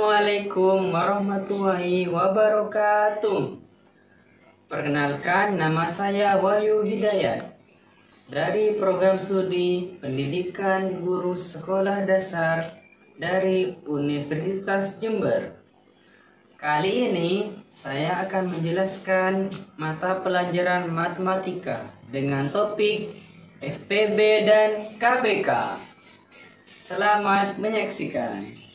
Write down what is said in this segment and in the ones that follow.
Assalamualaikum warahmatullahi wabarakatuh. Perkenalkan, nama saya Wahyu Hidayat dari program studi Pendidikan Guru Sekolah Dasar dari Universitas Jember. Kali ini saya akan menjelaskan mata pelajaran matematika dengan topik FPB dan KPK. Selamat menyaksikan.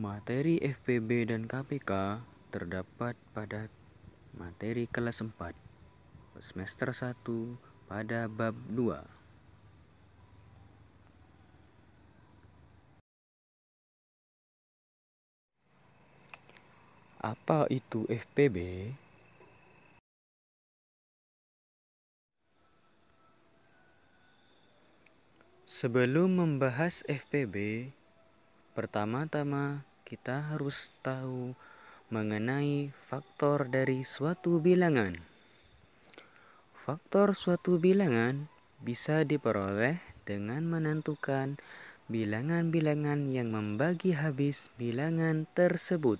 Materi FPB dan KPK terdapat pada materi kelas 4 semester 1 pada bab 2. Apa itu FPB? Sebelum membahas FPB, pertama-tama kita harus tahu mengenai faktor dari suatu bilangan. Faktor suatu bilangan bisa diperoleh dengan menentukan bilangan-bilangan yang membagi habis bilangan tersebut.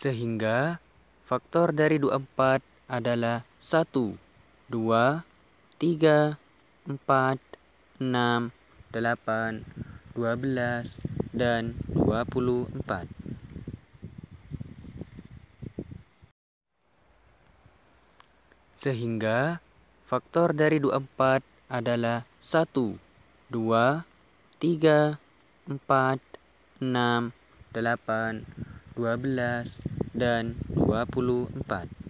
Sehingga faktor dari 24 adalah 1, 2, 3, 4, 6, 8, 12, dan 24. Sehingga faktor dari 24 adalah 1, 2, 3, 4, 6, 8, 12, dan 24.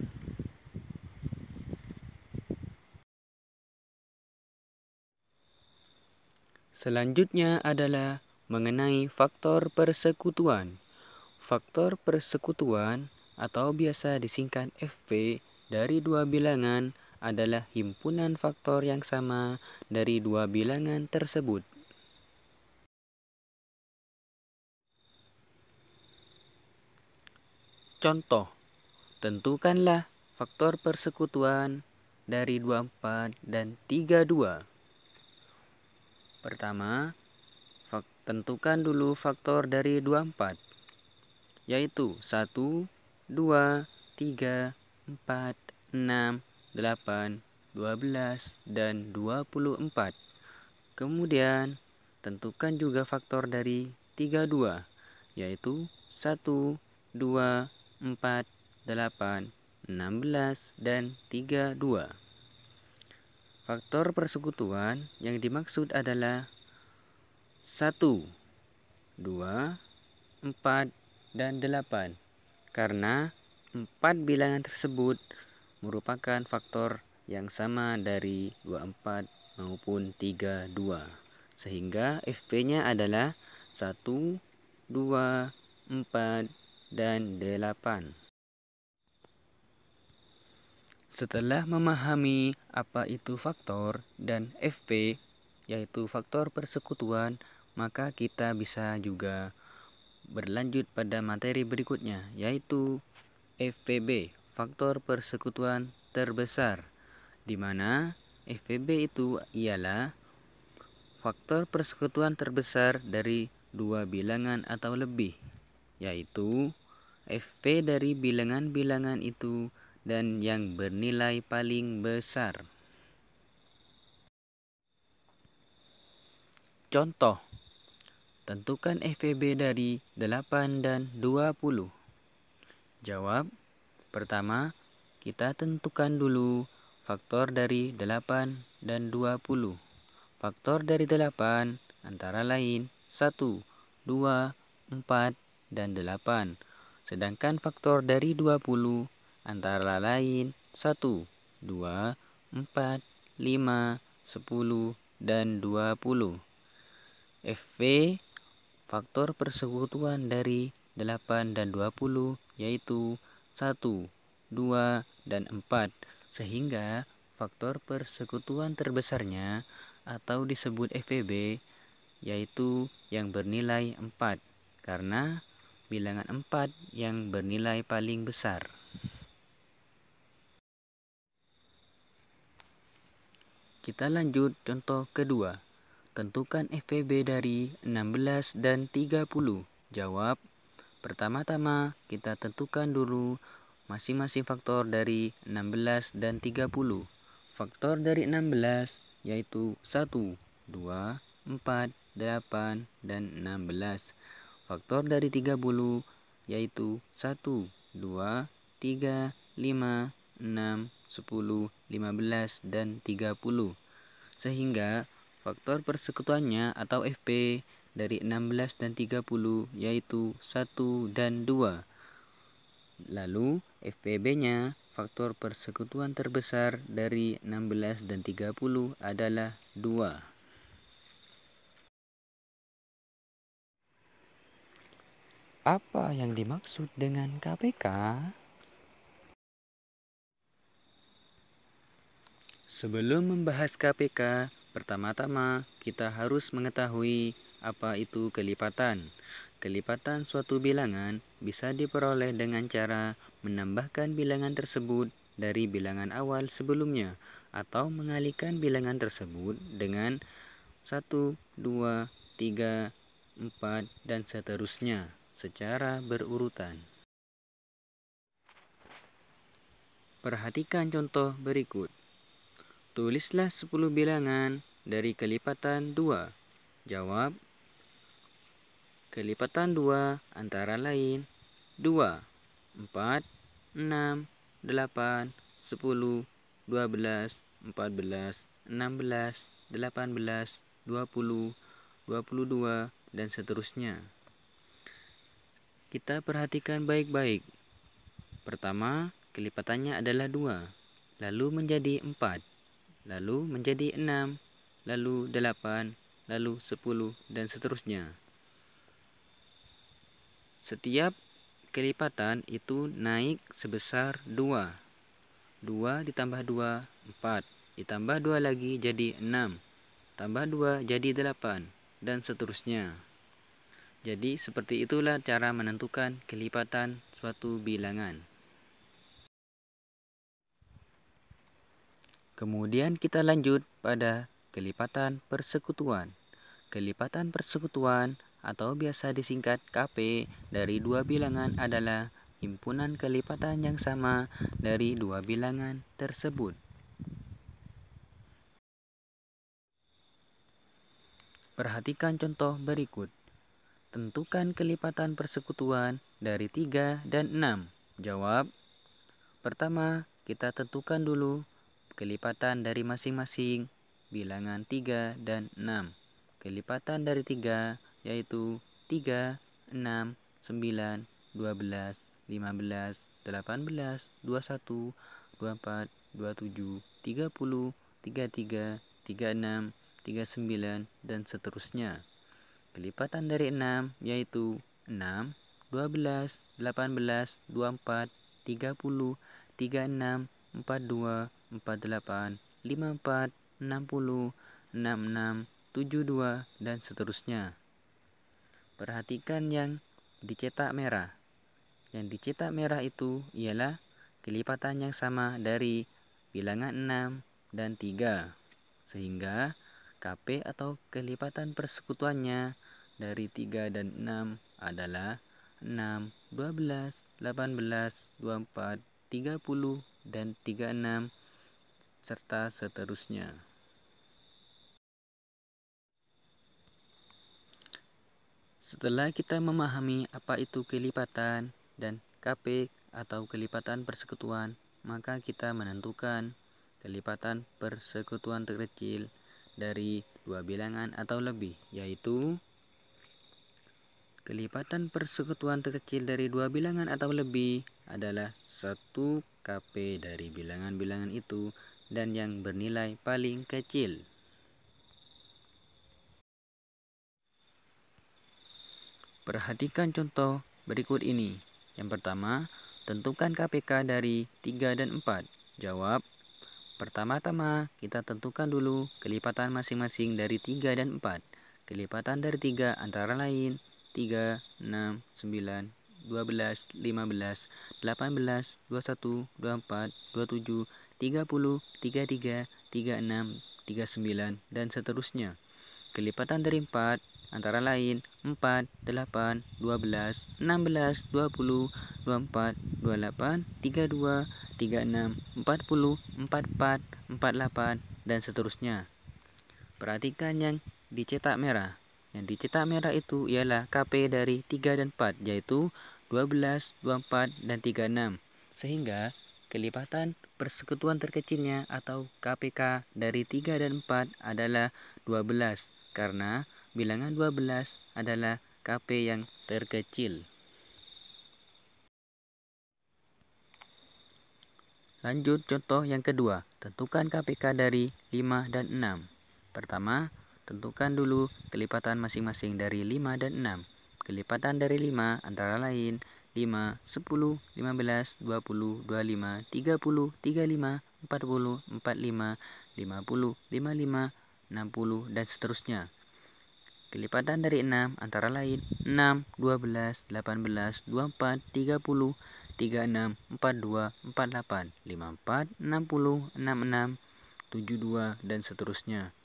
Selanjutnya adalah mengenai faktor persekutuan. Faktor persekutuan atau biasa disingkat FP dari dua bilangan adalah himpunan faktor yang sama dari dua bilangan tersebut. Contoh, tentukanlah faktor persekutuan dari 24 dan 32. Pertama, tentukan dulu faktor dari 24, yaitu 1, 2, 3, 4, 6, 8, 12, dan 24. Kemudian, tentukan juga faktor dari 32, yaitu 1, 2, 4, 8, 16, dan 32. Faktor persekutuan yang dimaksud adalah 1, 2, 4, dan 8. Karena 4 bilangan tersebut merupakan faktor yang sama dari 24 maupun 32. Sehingga FP-nya adalah 1, 2, 4, dan 8. Setelah memahami apa itu faktor dan FP, yaitu faktor persekutuan, maka kita bisa juga berlanjut pada materi berikutnya, yaitu FPB, faktor persekutuan terbesar, di mana FPB itu ialah faktor persekutuan terbesar dari dua bilangan atau lebih, yaitu FP dari bilangan-bilangan itu dan yang bernilai paling besar. Contoh, tentukan FPB dari 8 dan 20. Jawab, pertama, kita tentukan dulu faktor dari 8 dan 20. Faktor dari 8 antara lain 1, 2, 4, dan 8. Sedangkan faktor dari 20 antara lain 1, 2, 4, 5, 10, dan 20. FP, faktor persekutuan dari 8 dan 20 yaitu 1, 2, dan 4. Sehingga faktor persekutuan terbesarnya atau disebut FPB yaitu yang bernilai 4. Karena bilangan 4 yang bernilai paling besar. Kita lanjut contoh kedua. Tentukan FPB dari 16 dan 30. Jawab. Pertama-tama kita tentukan dulu masing-masing faktor dari 16 dan 30. Faktor dari 16 yaitu 1, 2, 4, 8, dan 16. Faktor dari 30 yaitu 1, 2, 3, 5, 6, 10, 15, dan 30. Sehingga faktor persekutuannya atau FP dari 16 dan 30 yaitu 1 dan 2. Lalu FPB-nya, faktor persekutuan terbesar dari 16 dan 30 adalah 2. Apa yang dimaksud dengan KPK? Sebelum membahas KPK, pertama-tama kita harus mengetahui apa itu kelipatan. Kelipatan suatu bilangan bisa diperoleh dengan cara menambahkan bilangan tersebut dari bilangan awal sebelumnya atau mengalihkan bilangan tersebut dengan 1, 2, 3, 4, dan seterusnya secara berurutan. Perhatikan contoh berikut. Tulislah 10 bilangan dari kelipatan 2. Jawab. Kelipatan 2 antara lain 2, 4, 6, 8, 10, 12, 14, 16, 18, 20, 22, dan seterusnya. Kita perhatikan baik-baik. Pertama, kelipatannya adalah 2, lalu menjadi 4. Lalu menjadi 6, lalu 8, lalu 10, dan seterusnya. Setiap kelipatan itu naik sebesar 2. 2 ditambah 2, 4. Ditambah 2 lagi jadi 6. Tambah 2 jadi 8, dan seterusnya. Jadi seperti itulah cara menentukan kelipatan suatu bilangan. Kemudian kita lanjut pada kelipatan persekutuan. Kelipatan persekutuan atau biasa disingkat KP dari dua bilangan adalah himpunan kelipatan yang sama dari dua bilangan tersebut. Perhatikan contoh berikut. Tentukan kelipatan persekutuan dari 3 dan 6. Jawab. Pertama, kita tentukan dulu kelipatan dari masing-masing bilangan 3 dan 6. Kelipatan dari 3 yaitu 3, 6, 9, 12, 15, 18, 21, 24, 27, 30, 33, 36, 39, dan seterusnya. Kelipatan dari 6 yaitu 6, 12, 18, 24, 30, 36, 42, 48, 54, 60, 66, 72, dan seterusnya. Perhatikan yang dicetak merah. Yang dicetak merah itu ialah kelipatan yang sama dari bilangan 6 dan 3. Sehingga KP atau kelipatan persekutuannya dari 3 dan 6 adalah 6, 12, 18, 24, 30, dan 36, serta seterusnya. Setelah kita memahami apa itu kelipatan dan KP atau kelipatan persekutuan, maka kita menentukan kelipatan persekutuan terkecil dari dua bilangan atau lebih, yaitu kelipatan persekutuan terkecil dari dua bilangan atau lebih adalah 1 KP dari bilangan-bilangan itu dan yang bernilai paling kecil. Perhatikan contoh berikut ini. Yang pertama, tentukan KPK dari 3 dan 4. Jawab. Pertama-tama, kita tentukan dulu kelipatan masing-masing dari 3 dan 4. Kelipatan dari 3 antara lain 3, 6, 9, 12, 15, 18, 21, 24, 27, 30, 33, 36, 39, dan seterusnya. Kelipatan dari 4 antara lain 4, 8, 12, 16, 20, 24, 28, 32, 36, 40, 44, 48, dan seterusnya. Perhatikan yang dicetak merah. Yang dicetak merah itu ialah KP dari 3 dan 4, yaitu 12, 24, dan 36. Sehingga kelipatan persekutuan terkecilnya atau KPK dari 3 dan 4 adalah 12, karena bilangan 12 adalah KP yang terkecil. Lanjut contoh yang kedua, tentukan KPK dari 5 dan 6. Pertama, tentukan dulu kelipatan masing-masing dari 5 dan 6. Kelipatan dari 5 antara lain 5, 10, 15, 20, 25, 30, 35, 40, 45, 50, 55, 60, dan seterusnya. Kelipatan dari 6 antara lain 6, 12, 18, 24, 30, 36, 42, 48, 54, 60, 66, 72, dan seterusnya.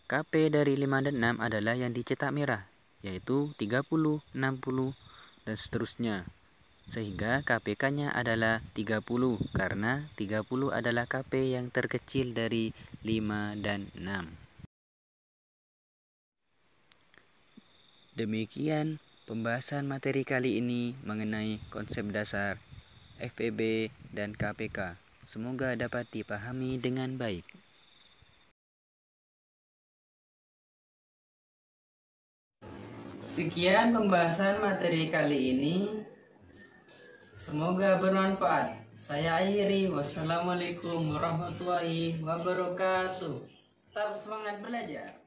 KP dari 5 dan 6 adalah yang dicetak merah, yaitu 30, 60, dan seterusnya. Sehingga KPK-nya adalah 30, karena 30 adalah KP yang terkecil dari 5 dan 6. Demikian pembahasan materi kali ini mengenai konsep dasar FEB dan KPK. Semoga dapat dipahami dengan baik. Sekian pembahasan materi kali ini. Semoga bermanfaat. Saya akhiri. Wassalamualaikum warahmatullahi wabarakatuh. Tetap semangat belajar.